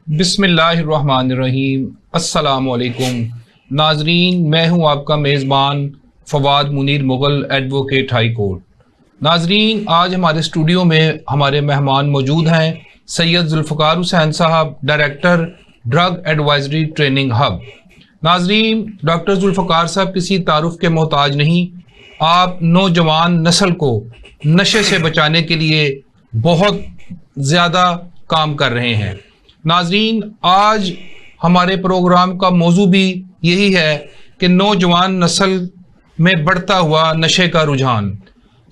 बिस्मिल्लाहिर्रहमानिर्रहीम। अस्सलामुअलैकुम नाजरीन, मैं हूं आपका मेज़बान Fawad Munir Mughal, advocate high court. नाजरीन, आज हमारे स्टूडियो में हमारे मेहमान मौजूद हैं सैयद जुल्फ़कार हुसैन साहब, director drug advisory training hub. नाजरीन, डॉक्टर जुल्फ़कार साहब किसी तारुफ के मोहताज नहीं। आप नौजवान नस्ल को नशे से बचाने के लिए बहुत ज़्यादा काम कर रहे हैं। नाजरीन, आज हमारे प्रोग्राम का मौजू भी यही है कि नौजवान नस्ल में बढ़ता हुआ नशे का रुझान।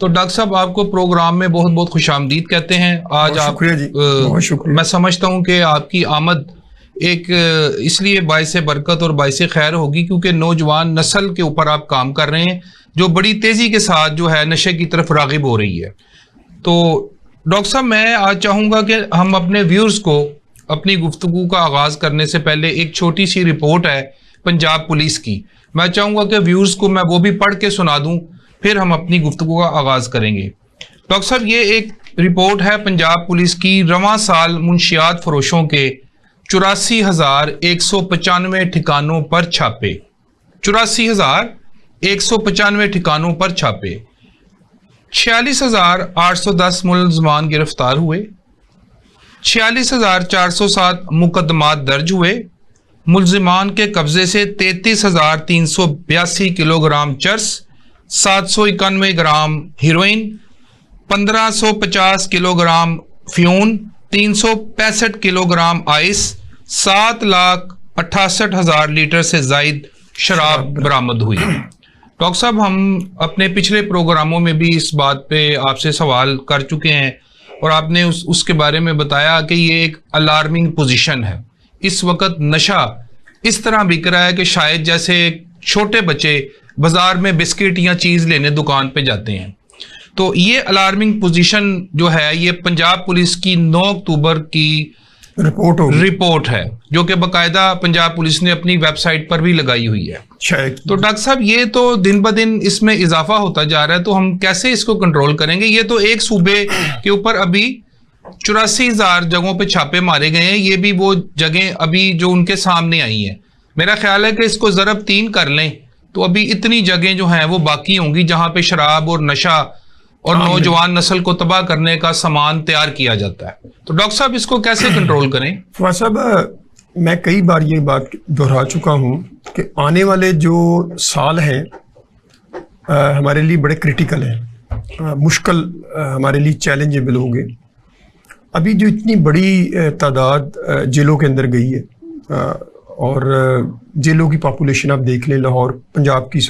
तो डॉक्टर साहब, आपको प्रोग्राम में बहुत बहुत खुशामदीद कहते हैं। आज आप बहुत शुक्रिया। मैं समझता हूँ कि आपकी आमद एक इसलिए बाइस बरकत और बाइस खैर होगी क्योंकि नौजवान नस्ल के ऊपर आप काम कर रहे हैं जो बड़ी तेज़ी के साथ जो है नशे की तरफ राग़िब हो रही है। तो डॉक्टर साहब, मैं आज चाहूँगा कि हम अपने व्यूअर्स को अपनी गुफ्तगू का आगाज़ करने से पहले एक छोटी सी रिपोर्ट है पंजाब पुलिस की, मैं चाहूँगा कि व्यूअर्स को मैं वो भी पढ़ के सुना दूँ, फिर हम अपनी गुफ्तगू का आगाज़ करेंगे। डॉक्टर साहब, ये एक रिपोर्ट है पंजाब पुलिस की। रवां साल मुंशियात फरोशों के 84,195 ठिकानों पर छापे। 84,195 ठिकानों पर छापे। 46,810 मुलज़मान गिरफ्तार हुए। 46,407 मुकदमात दर्ज हुए। मुलज़मान के कब्जे से 33,382 किलोग्राम चर्स, 791 ग्राम हीरोइन, 1550 किलोग्राम फ्यून, 365 किलोग्राम आइस, 7,68,000 लीटर से ज़ायद शराब बरामद हुई। डॉक्टर साहब, हम अपने पिछले प्रोग्रामों में भी इस बात पे आपसे सवाल कर चुके हैं और आपने उसके बारे में बताया कि ये एक अलार्मिंग पोजीशन है। इस वक्त नशा इस तरह बिक रहा है कि शायद जैसे छोटे बच्चे बाजार में बिस्किट या चीज़ लेने दुकान पे जाते हैं। तो ये अलार्मिंग पोजीशन जो है ये पंजाब पुलिस की 9 अक्टूबर की रिपोर्ट है जो कि बाकायदा पंजाब पुलिस ने अपनी वेबसाइट पर भी लगाई हुई है। तो डॉक्टर साहब, ये तो दिन ब दिन इसमें इजाफा होता जा रहा है, तो हम कैसे इसको कंट्रोल करेंगे? ये तो एक सूबे के ऊपर अभी 84,000 जगहों पे छापे मारे गए हैं। ये भी वो जगह अभी जो उनके सामने आई हैं। मेरा ख्याल है कि इसको ज़रब 3 कर लें तो अभी इतनी जगह जो हैं वो बाकी होंगी जहाँ पे शराब और नशा और नौजवान नस्ल को तबाह करने का सामान तैयार किया जाता है। तो डॉक्टर साहब, इसको कैसे कंट्रोल करें? फवाद साहब, मैं कई बार ये बात दोहरा चुका हूँ कि आने वाले जो साल हैं हमारे लिए बड़े क्रिटिकल हैं, मुश्किल हमारे लिए चैलेंजेबल होंगे। अभी जो इतनी बड़ी तादाद जेलों के अंदर गई है और जेलों की पॉपुलेशन आप देख लें, लाहौर पंजाब की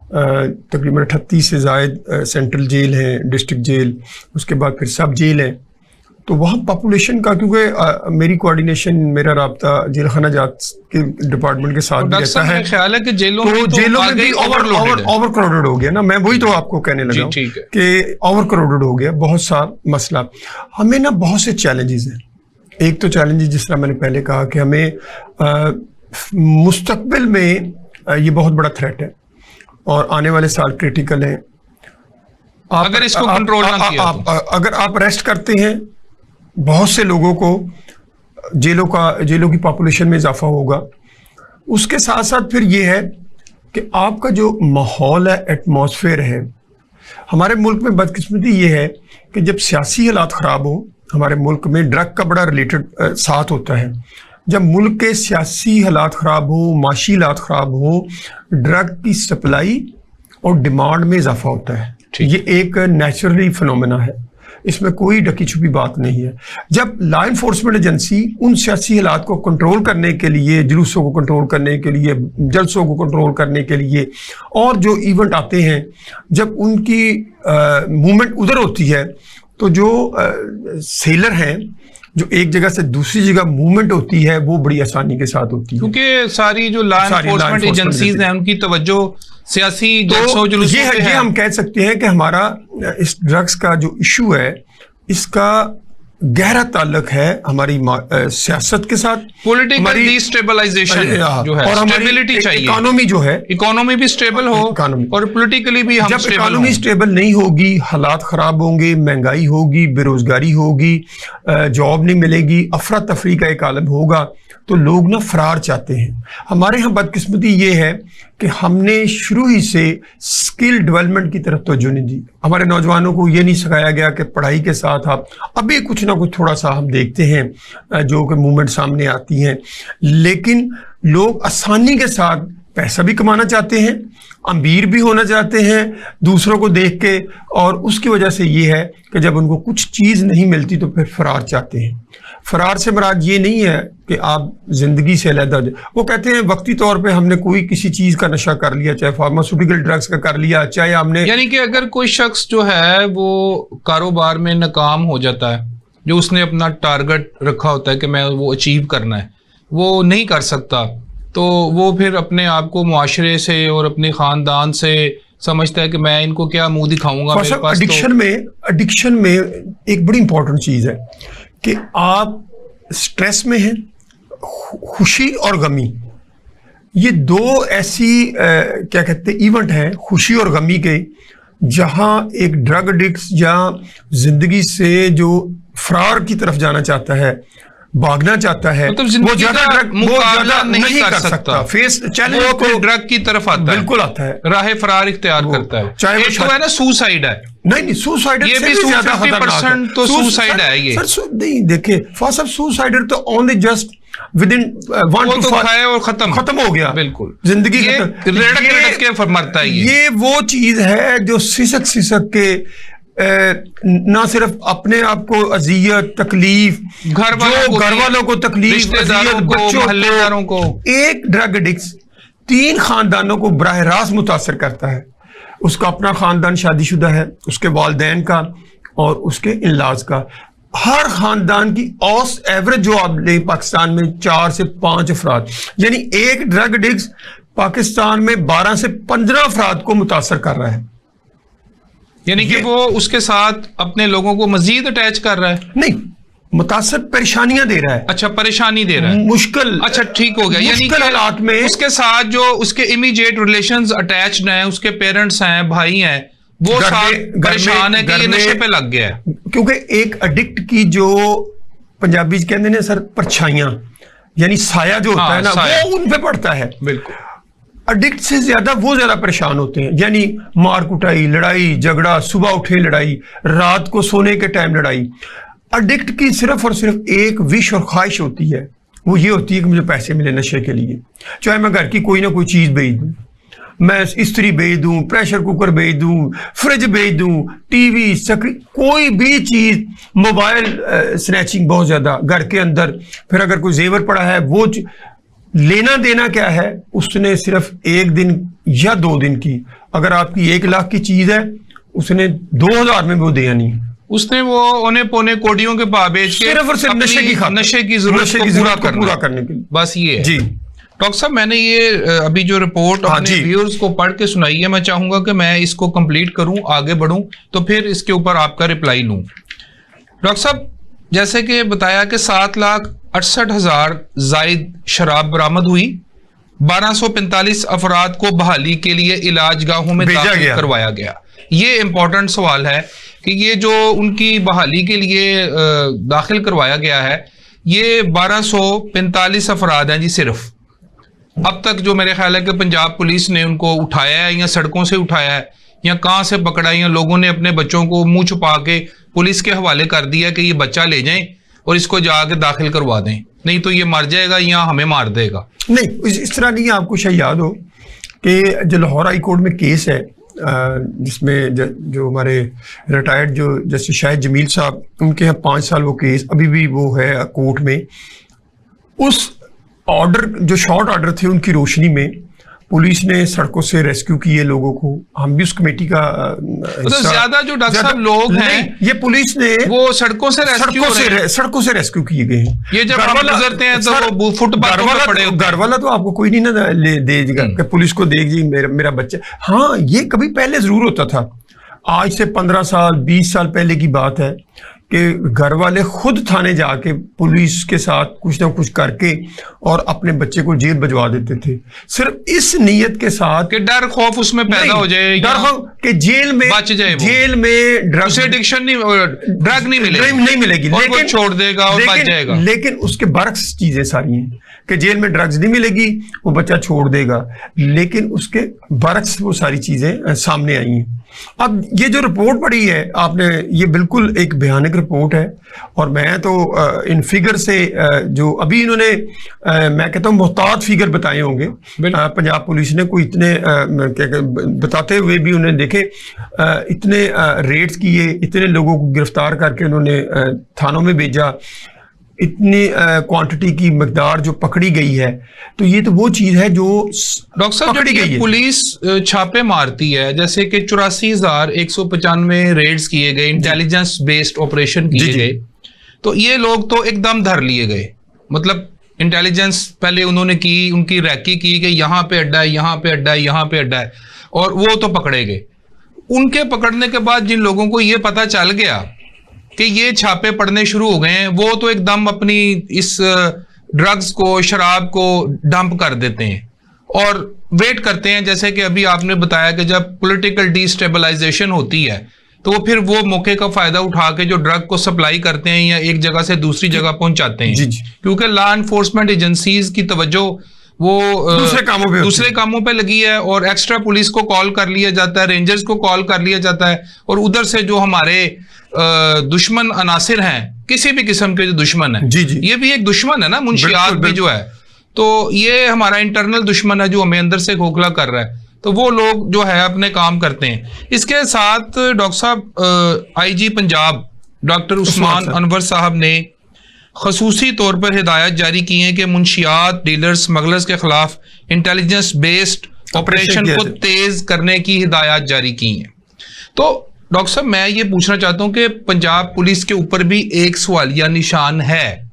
तकरीबन 38 से ज़ायद सेंट्रल जेल है, डिस्ट्रिक्ट जेल, उसके बाद फिर सब जेल है। तो वहाँ पॉपुलेशन का, क्योंकि मेरी कोऑर्डिनेशन, मेरा राब्ता जेल खाना जात के डिपार्टमेंट के साथ भी रहता है। ख्याल है कि जेलों में भी ओवर क्राउडेड हो गया ना। मैं वही तो आपको कहने लगा कि ओवर क्राउडेड हो गया, बहुत सा मसला। हमें ना बहुत से चैलेंजेस हैं। एक तो चैलेंजेस जिस तरह मैंने पहले कहा कि हमें मुस्तकबिल में ये बहुत बड़ा थ्रेट है और आने वाले साल क्रिटिकल हैं। अगर इसको कंट्रोल ना किया अगर आप अरेस्ट करते हैं बहुत से लोगों को, जेलों की पॉपुलेशन में इजाफा होगा। उसके साथ साथ फिर ये है कि आपका जो माहौल है, एटमॉस्फेयर है, हमारे मुल्क में बदकिस्मती ये है कि जब सियासी हालात ख़राब हो, हमारे मुल्क में ड्रग का बड़ा रिलेटेड साथ होता है। जब मुल्क के सियासी हालात ख़राब हो, माशी हालात ख़राब हो, ड्रग की सप्लाई और डिमांड में इजाफा होता है। ये एक नेचुरली फिनोमेना है, इसमें कोई ढकी छुपी बात नहीं है। जब लॉ इन्फोर्समेंट एजेंसी उन सियासी हालात को कंट्रोल करने के लिए, जुलूसों को कंट्रोल करने के लिए, जलसों को कंट्रोल करने के लिए और जो इवेंट आते हैं, जब उनकी मूवमेंट उधर होती है, तो जो सेलर हैं, जो एक जगह से दूसरी जगह मूवमेंट होती है, वो बड़ी आसानी के साथ होती है, क्योंकि सारी जो लॉ इन्फोर्समेंट एजेंसीज हैं उनकी तवज्जो सियासी जलसों जुलूसों पे है। हम कह सकते हैं कि हमारा इस ड्रग्स का जो इशू है, इसका गहरा ताल्लुक है हमारी सियासत के साथ, पॉलिटिकल डिस्टेबलाइजेशन जो है, और स्टेबिलिटी चाहिए, इकोनॉमी जो है, इकोनॉमी भी स्टेबल हो और पॉलिटिकली भी हम जब इकोनॉमी स्टेबल नहीं होगी, हालात खराब होंगे, महंगाई होगी, बेरोजगारी होगी, जॉब नहीं मिलेगी, अफरा तफरी का एक आलम होगा, तो लोग ना फरार चाहते हैं। हमारे यहाँ बदकिस्मती ये है कि हमने शुरू ही से स्किल डेवलपमेंट की तरफ तवज्जो नहीं दी। हमारे नौजवानों को ये नहीं सिखाया गया कि पढ़ाई के साथ आप अभी कुछ ना कुछ थोड़ा सा हम देखते हैं जो कि मूवमेंट सामने आती हैं, लेकिन लोग आसानी के साथ पैसा भी कमाना चाहते हैं, अमीर भी होना चाहते हैं दूसरों को देख के, और उसकी वजह से ये है कि जब उनको कुछ चीज़ नहीं मिलती तो फिर फरार चाहते हैं। फरार से मुराद ये नहीं है कि आप जिंदगी से अलग हो जाए। वो कहते हैं वक्ती तौर पे हमने कोई किसी चीज़ का नशा कर लिया, चाहे फार्मास्यूटिकल ड्रग्स का कर लिया, चाहे हमने, यानी कि अगर कोई शख्स जो है वो कारोबार में नाकाम हो जाता है, जो उसने अपना टारगेट रखा होता है कि मैं वो अचीव करना है, वो नहीं कर सकता, तो वो फिर अपने आप को मुआशरे से और अपने ख़ानदान से समझता है कि मैं इनको क्या मुंह दिखाऊंगा। मेरे पास एडिक्शन में एक बड़ी इंपॉर्टेंट चीज़ है कि आप स्ट्रेस में हैं, खुशी और गमी, ये दो ऐसी क्या कहते हैं इवेंट हैं, खुशी और गमी के, जहां एक ड्रग एडिक्ट या जिंदगी से जो फरार की तरफ जाना चाहता है, भागना चाहता है, मतलब वो ज्यादा नहीं कर सकता, फेस चैलेंज को ड्रग की तरफ आता है, बिल्कुल आता है, राह फरार इख्तियार करता है। चाहे वो तो है ना सुसाइड है, नहीं सुसाइडर ये भी 50% तो सुसाइड है ये। सर नहीं देखिए फासब, सुसाइडर तो only just with in 1 to 5 खाए और खत्म हो गया, बिल्कुल जिंदगी लड़क के मरता है। ये वो चीज है जो सिसक के ना सिर्फ अपने आप को अजियत तकलीफ, घर वालों को तकलीफ, रिश्तेदारों को, मोहल्लेदारों को, एक ड्रग एडिक्ट 3 खानदानों को बराह रास्त मुतासर करता है। उसका अपना खानदान शादीशुदा है, उसके वालिदैन का और उसके इनलाज का। हर खानदान की औस एवरेज जो आप ले पाकिस्तान में 4 से 5 अफराद, यानी एक ड्रग एडिक्ट पाकिस्तान में 12 से 15 अफराद को मुतासर कर रहा है। यानी कि वो उसके साथ अपने लोगों को मजीद अटैच कर रहा है, नहीं मुतासर परेशानियां दे रहा है, अच्छा परेशानी दे रहा है, मुश्किल, अच्छा ठीक हो गया, यानी कि हालात में उसके साथ जो उसके इमीडिएट रिलेशंस अटैच्ड हैं, उसके पेरेंट्स हैं, भाई हैं, वो साथ परेशान है कि ये नशे पे लग गया है। क्योंकि एक एडिक्ट की जो पंजाबी कहते हैं सर परछाइयां, यानी साया जो होता है ना, वो उन पे पड़ता है। बिल्कुल एडिक्ट से ज्यादा वो ज्यादा परेशान होते हैं, यानी मार कुटाई, लड़ाई झगड़ा, सुबह उठे लड़ाई, रात को सोने के टाइम लड़ाई। एडिक्ट की सिर्फ और सिर्फ एक विश और ख्वाहिश होती है, वो ये होती है कि मुझे पैसे मिले नशे के लिए, चाहे मैं घर की कोई ना कोई चीज बेच दूं, मैं इस्त्री बेच दूं, प्रेशर कुकर बेच दूं, फ्रिज बेच दूं, टीवी सकरी, कोई भी चीज, मोबाइल स्नैचिंग बहुत ज्यादा घर के अंदर। फिर अगर कोई जेवर पड़ा है, वो लेना देना क्या है, उसने सिर्फ 1 दिन या 2 दिन की, अगर आपकी 1 लाख की चीज है, उसने 2000 में वो दिया नहीं, उसने वो औने पौने कोडियों के भाव बेच के सिर्फ और सिर्फ नशे की जरूरत को पूरा करने के लिए, बस ये है। जी डॉक्टर साहब, मैंने ये अभी जो रिपोर्ट अपने व्यूअर्स को पढ़ के सुनाई है, मैं चाहूंगा कि मैं इसको कंप्लीट करूं, आगे बढ़ूं, तो फिर इसके ऊपर आपका रिप्लाई लूं। डॉक्टर साहब, जैसे कि बताया कि 7,68,000 जायद शराब बरामद हुई, 1245 अफराद को बहाली के लिए इलाजगाहों में दाखिल करवाया गया। ये इंपॉर्टेंट सवाल है कि ये जो उनकी बहाली के लिए दाखिल करवाया गया है, ये 1245 अफराद हैं जी सिर्फ। अब तक जो मेरे ख्याल है कि पंजाब पुलिस ने उनको उठाया है, या सड़कों से उठाया है, या कहाँ से पकड़ा, या लोगों ने अपने बच्चों को मुंह छुपा के पुलिस के हवाले कर दिया कि ये बच्चा ले जाएं और इसको जाके दाखिल करवा दें, नहीं तो ये मर जाएगा या हमें मार देगा। नहीं, इस तरह नहीं। आपको शायद याद हो कि जो लाहौर हाई कोर्ट में केस है, जिसमें जो हमारे रिटायर्ड जो जस्टिस शाहिद जमील साहब, उनके यहाँ 5 साल वो केस अभी भी वो है कोर्ट में। उस ऑर्डर, जो शॉर्ट ऑर्डर थे, उनकी रोशनी में पुलिस ने सड़कों से रेस्क्यू किए लोगों को। हम भी उस कमेटी का तो ज्यादा जो डॉक्टर साहब लोग हैं, ये पुलिस ने वो सड़कों से रेस्क्यू किए गए हैं। ये जब हम गुजरते हैं तो वो फुटपाथ पर पड़े होते हैं। घर वाला तो आपको कोई नहीं ना ले देगा कि पुलिस को देगी मेरा बच्चा। हाँ, ये कभी पहले जरूर होता था, आज से 15 साल 20 साल पहले की बात है कि घर वाले खुद थाने जाके पुलिस के साथ कुछ ना कुछ करके और अपने बच्चे को जेल भिजवा देते थे, सिर्फ इस नीयत के साथ कि डर खौफ उसमें पैदा हो जाए, डर खौफ कि जेल में बच जाए, जेल में ड्रग उसे एडिक्शन नहीं, ड्रग नहीं मिलेगी, लेकिन वो छोड़ देगा और बच जाएगा। लेकिन उसके बरक्स चीजें सारी हैं कि जेल में ड्रग्स नहीं मिलेगी, वो बच्चा छोड़ देगा, लेकिन उसके बरक्स वो सारी चीजें सामने आई हैं। अब ये जो रिपोर्ट पढ़ी है आपने, ये बिल्कुल एक भयानक रिपोर्ट है, और मैं तो इन फिगर से जो अभी इन्होंने मैं कहता हूँ मोहतात फिगर बताए होंगे पंजाब पुलिस ने, कोई इतने बताते हुए भी उन्हें देखे इतने रेड्स किए, इतने लोगों को गिरफ्तार करके उन्होंने थानों में भेजा, इतनी क्वांटिटी की मकदार जो पकड़ी गई है, तो ये तो वो चीज है जो डॉक्टर साहब पकड़ी गई है। पुलिस छापे मारती है, जैसे कि 84,195 रेड्स किए गए, इंटेलिजेंस बेस्ड ऑपरेशन किए गए, तो ये लोग तो एकदम धर लिए गए। मतलब इंटेलिजेंस पहले उन्होंने की, उनकी रैकी की कि यहाँ पे अड्डा है, यहाँ पे अड्डा है, यहाँ पे अड्डा है, और वो तो पकड़े गए। उनके पकड़ने के बाद जिन लोगों को ये पता चल गया कि ये छापे पड़ने शुरू हो गए हैं, वो तो एकदम अपनी इस ड्रग्स को, शराब को डंप कर देते हैं और वेट करते हैं। जैसे कि अभी आपने बताया कि जब पॉलिटिकल डिस्टेबलाइजेशन होती है तो वो फिर वो मौके का फायदा उठा के जो ड्रग को सप्लाई करते हैं या एक जगह से दूसरी जगह पहुंचाते हैं, क्योंकि लॉ एनफोर्समेंट एजेंसीज की तवज्जो वो दूसरे कामों पे लगी है, और एक्स्ट्रा पुलिस को कॉल कर लिया जाता है, रेंजर्स को कॉल कर लिया जाता है, और उधर से जो हमारे दुश्मन अनासिर हैं, किसी भी किस्म के जो दुश्मन है, ये भी एक दुश्मन है ना, मुंशियात भी जो है, तो ये हमारा इंटरनल दुश्मन है जो हमें अंदर से खोखला कर रहा है, तो वो लोग जो है अपने काम करते हैं। इसके साथ डॉक्टर साहब आईजी पंजाब डॉक्टर उस्मान अनवर साहब ने खसूसी तौर पर हिदायत जारी की है कि मुंशियात डीलर्स स्मगलर्स के खिलाफ इंटेलिजेंस बेस्ड ऑपरेशन को तेज करने की हिदायत जारी की है। तो डॉक्टर साहब मैं ये पूछना चाहता हूं कि पंजाब पुलिस के ऊपर भी एक सवालिया निशान है।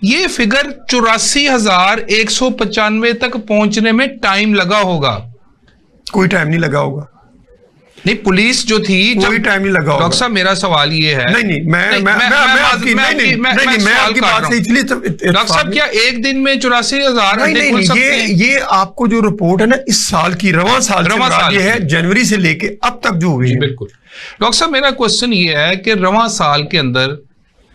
ये फिगर 84,195 तक पहुंचने में टाइम लगा होगा? कोई टाइम नहीं लगा होगा। नहीं, पुलिस जो थी कोई टाइम नहीं लगा होगा। डॉक्टर साहब मेरा सवाल ये है, मैं आपकी बात से इसलिए डॉक्टर साहब क्या एक दिन में 84,000 अड्डे खुल सकते हैं? ये आपको जो रिपोर्ट है ना इस साल की, रवां साल ये है, जनवरी से लेके अब तक जो हुई है। बिल्कुल डॉक्टर साहब मेरा क्वेश्चन ये है कि रवां साल के अंदर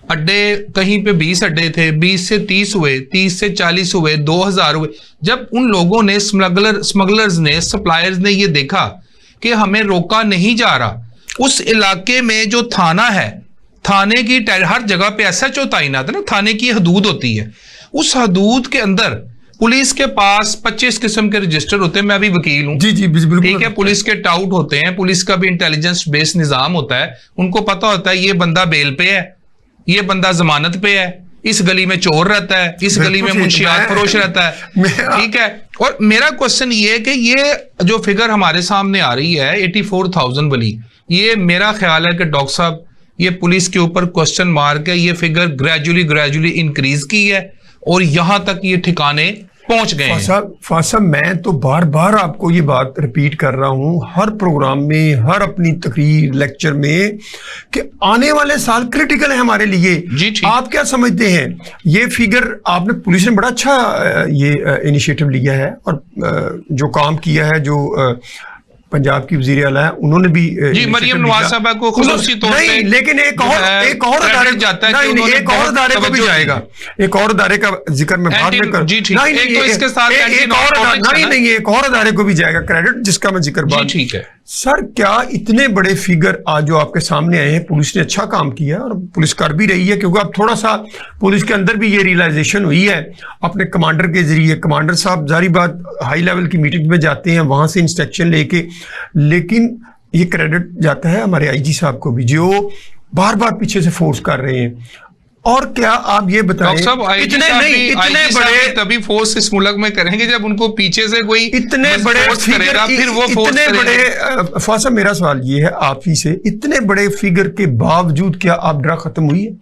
अड्डे कहीं पे 20 अड्डे थे, 20 से 30 हुए, 30 से 40 हुए, 2,000 हुए। जब उन लोगों ने स्मगलर्स ने, सप्लायर्स ने ये देखा कि हमें रोका नहीं जा रहा, उस इलाके में जो थाना है, थाने की हर जगह पे एसएचओ तैनात है ना, थाने की हदूद होती है, उस हदूद के अंदर पुलिस के पास 25 किस्म के रजिस्टर होते हैं। मैं अभी वकील हूं, जी बिल्कुल ठीक है, पुलिस के टाउट होते हैं, पुलिस का भी इंटेलिजेंस बेस्ड निजाम होता है, उनको पता होता है ये बंदा बेल पे है, ये बंदा जमानत पे है, इस गली में चोर रहता है, इस गली में मुंशियात फरोश रहता है, ठीक है। और मेरा क्वेश्चन ये है कि ये जो फिगर हमारे सामने आ रही है 84,000 वाली, ये मेरा ख्याल है कि डॉक्टर साहब ये पुलिस के ऊपर क्वेश्चन मार्क है। ये फिगर ग्रेजुअली इंक्रीज की है और यहां तक ये ठिकाने पहुंच गए हैं। फासा मैं तो बार बार आपको ये बात रिपीट कर रहा हूं हर प्रोग्राम में, हर अपनी तकरीर लेक्चर में, कि आने वाले साल क्रिटिकल है हमारे लिए। आप क्या समझते हैं? ये फिगर आपने, पुलिस ने बड़ा अच्छा ये इनिशिएटिव लिया है और जो काम किया है, जो पंजाब की वजीर आला है उन्होंने भी जी मरियम नवाज साहबा को खुसूसी तौर पे, लेकिन एक और अदारे जाता है, एक और अदारे को भी जाएगा, एक और अदारे का जिक्र मैं बाद में करूं, नहीं एक और अदारे को भी जाएगा क्रेडिट, जिसका मैं जिक्र बाद। ठीक है सर, क्या इतने बड़े फिगर आज जो आपके सामने आए हैं, पुलिस ने अच्छा काम किया और पुलिस कर भी रही है, क्योंकि अब थोड़ा सा पुलिस के अंदर भी ये रियलाइजेशन हुई है अपने कमांडर के जरिए। कमांडर साहब जारी बात हाई लेवल की मीटिंग में जाते हैं, वहां से इंस्ट्रक्शन लेके, लेकिन ये क्रेडिट जाता है हमारे आईजी साहब को भी, जो बार बार पीछे से फोर्स कर रहे हैं। और क्या आप ये बताएं, इतने बड़े तभी फोर्स इस मुल्क में करेंगे जब उनको पीछे से कोई इतने बड़े करेगा, फिर वो फोर्स करेंगे। फासा मेरा सवाल ये है आप ही से, इतने बड़े फिगर के बावजूद क्या आप ड्रग खत्म हुई है?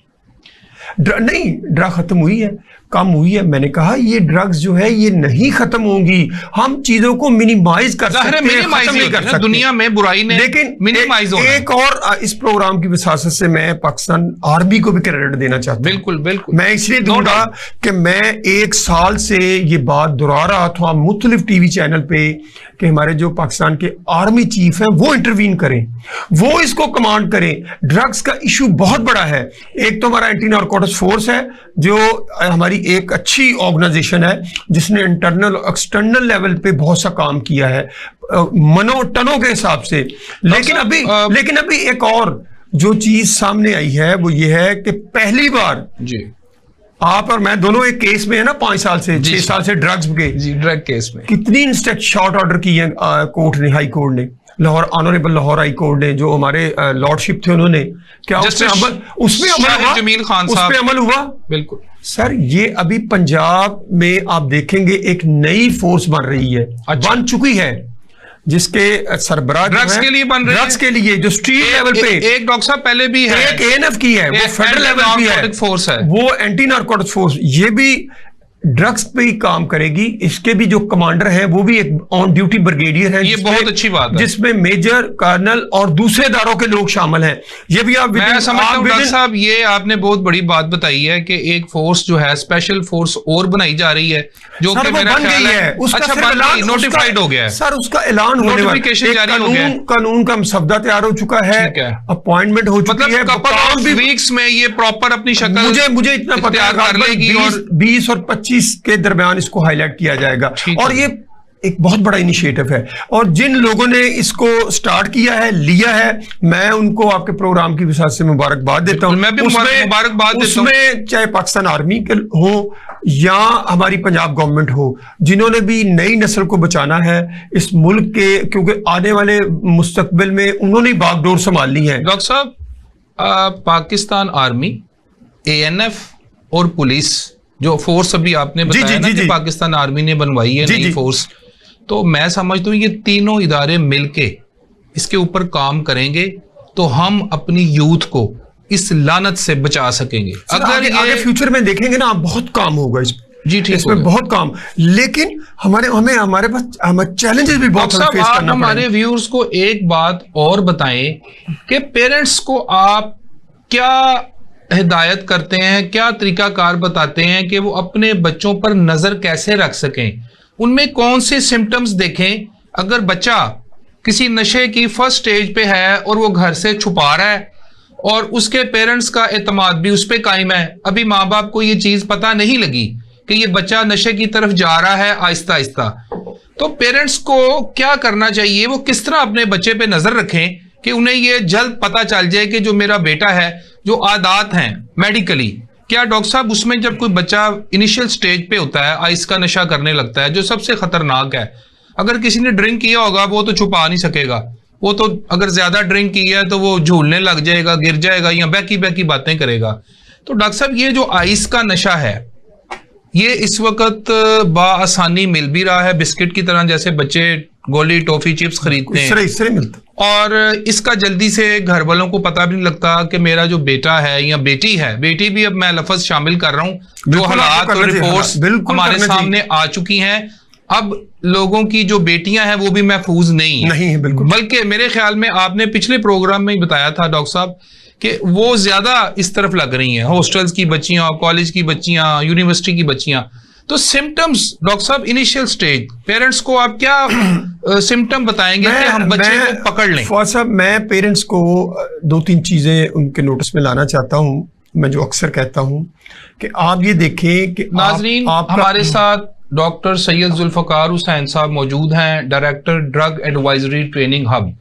नहीं, ड्रग खत्म हुई है, कम हुई है। मैंने कहा ये ड्रग्स जो है ये नहीं खत्म होंगी, हम चीजों को मिनिमाइज कर सकते हैं, खत्म नहीं कर सकते। दुनिया में बुराई ने लेकिन मिनिमाइज होना। एक और इस प्रोग्राम की विसासत से मैं पाकिस्तान आर्मी को भी क्रेडिट देना चाहता हूं। बिल्कुल बिल्कुल, मैं इसलिए दूंगा कि मैं 1 साल से ये बात दोहरा रहा था मुख्तलिफ टीवी चैनल पे कि हमारे जो पाकिस्तान के आर्मी चीफ हैं वो इंटरवीन करें, वो इसको कमांड करें। ड्रग्स का इशू बहुत बड़ा है। एक तो हमारा एंटी नारकोटिक्स फोर्स है जो हमारी एक अच्छी ऑर्गेनाइजेशन है जिसने इंटरनल एक्सटर्नल लेवल पे बहुत सा काम किया है मनो टनों के हिसाब से। लेकिन अभी एक और जो चीज सामने आई है वो ये है कि पहली बार जी आप और मैं दोनों एक केस में है ना, 5 साल से 6 साल से ड्रग्स के जी ड्रग केस में कितनी इंस्टेंट शॉर्ट ऑर्डर की है कोर्ट ने, हाई कोर्ट ने, Lahore honourable Lahore high court ने, जो हमारे लॉर्डशिप थे उन्होंने क्या उसमें अमल हुआ? बिल्कुल सर, ये अभी पंजाब में आप देखेंगे एक नई फोर्स बन रही है, बन चुकी है, जिसके सरबराह ड्रग्स के लिए बन रही है, ड्रग्स के लिए जो स्ट्रीट लेवल पे एक डॉक्टर साहब पहले भी है, एक एएनएफ की है, वो फेडरल लेवल की है, फोर्स है, वो एंटी नारकोटिक्स फोर्स, ये भी ड्रग्स पे ही काम करेगी। इसके भी जो कमांडर हैं वो भी एक ऑन ड्यूटी ब्रिगेडियर हैं, ये बहुत अच्छी बात है, जिसमें मेजर, कर्नल और दूसरे दारों के लोग शामिल हैं। ये भी आप मैं समझता हूं डॉक्टर साहब, ये आपने बहुत बड़ी बात बताई है कि एक फोर्स जो है स्पेशल फोर्स और बनाई जा रही है जो कि मेरा ख्याल है अच्छा नोटिफाइड हो गया है सर, उसका ऐलान होने वाला है, कानून का मसवदा तैयार हो चुका है, अपॉइंटमेंट हो चुकी है, कपल ऑफ वीक्स में ये प्रॉपर अपनी शक्ल मुझे इतना पता है 20 और 25 के दरमियान इसको हाईलाइट किया जाएगा। और ये एक बहुत बड़ा इनिशिएटिव है, और जिन लोगों ने इसको स्टार्ट किया है, लिया है, मैं उनको आपके प्रोग्राम की विसात से मुबारकबाद देता हूं। मैं भी मुबारकबाद देता हूं। उसमें चाहे पाकिस्तान आर्मी के हो या हमारी पंजाब गवर्नमेंट हो, जिन्होंने भी नई नस्ल को बचाना है इस मुल्क के, क्योंकि आने वाले मुस्तकबिल में उन्होंने बागडोर संभालनी है। डॉक्टर साहब, पाकिस्तान आर्मी, एएनएफ और पुलिस जो फोर्स अभी आपने बताया ना कि पाकिस्तान आर्मी ने बनवाई है नई फोर्स, तो मैं समझता हूँ ये तीनों इदारे मिलके इसके ऊपर काम करेंगे तो हम अपनी यूथ को इस लानत से बचा सकेंगे। अगर आगे फ्यूचर में देखेंगे ना, बहुत काम होगा इसमें बहुत काम। लेकिन हमारे पास चैलेंजेस भी बहुत फेस करना पड़ेगा। हमारे व्यूअर्स को एक बात और बताएं कि पेरेंट्स को आप क्या हिदायत करते हैं, क्या तरीकाकार बताते हैं कि वो अपने बच्चों पर नजर कैसे रख सकें, उनमें कौन से सिम्टम्स देखें। अगर बच्चा किसी नशे की फर्स्ट स्टेज पे है और वो घर से छुपा रहा है और उसके पेरेंट्स का एतमाद भी उस पर कायम है, अभी माँ बाप को ये चीज पता नहीं लगी कि ये बच्चा नशे की तरफ जा रहा है आहिस्ता आहिस्ता, तो पेरेंट्स को क्या करना चाहिए? वो किस तरह अपने बच्चे पे नजर रखें कि उन्हें ये जल्द पता चल जाए कि जो मेरा बेटा है, जो आदात हैं मेडिकली, क्या डॉक्टर साहब उसमें जब कोई बच्चा इनिशियल स्टेज पे होता है, आइस का नशा करने लगता है, जो सबसे खतरनाक है, अगर किसी ने ड्रिंक किया होगा वो तो छुपा नहीं सकेगा, वो तो अगर ज्यादा ड्रिंक किया है तो वो झूलने लग जाएगा, गिर जाएगा या बहकी बहकी बातें करेगा। तो डॉक्टर साहब, ये जो आइस का नशा है ये इस वक्त बाआसानी मिल भी रहा है, बिस्किट की तरह, जैसे बच्चे गोली टॉफी चिप्स खरीदते हैं, और इसका जल्दी से घर वालों को पता भी नहीं लगता कि मेरा जो बेटा है या बेटी है, बेटी भी अब मैं लफ्ज शामिल कर रहा हूं, जो हालात और रिपोर्ट्स हमारे सामने आ चुकी हैं, अब लोगों की जो बेटियां हैं वो भी महफूज नहीं है बिल्कुल। बल्कि मेरे ख्याल में आपने पिछले प्रोग्राम में ही बताया था डॉक्टर साहब कि वो ज्यादा इस तरफ लग रही हैं, हॉस्टल्स की बच्चियां, कॉलेज की बच्चियां, यूनिवर्सिटी की बच्चियां। तो सिम्टम्स डॉक्टर साहब, इनिशियल स्टेज पेरेंट्स को आप क्या सिम्टम बताएंगे कि हम बच्चे को पकड़ लें? फौज साहब, मैं पेरेंट्स को 2-3 चीजें उनके नोटिस में लाना चाहता हूं। मैं जो अक्सर कहता हूं कि आप ये देखें कि नाजरीन, हमारे साथ डॉक्टर सैयद जुल्फकार हुसैन साहब मौजूद हैं, director drug advisory training hub.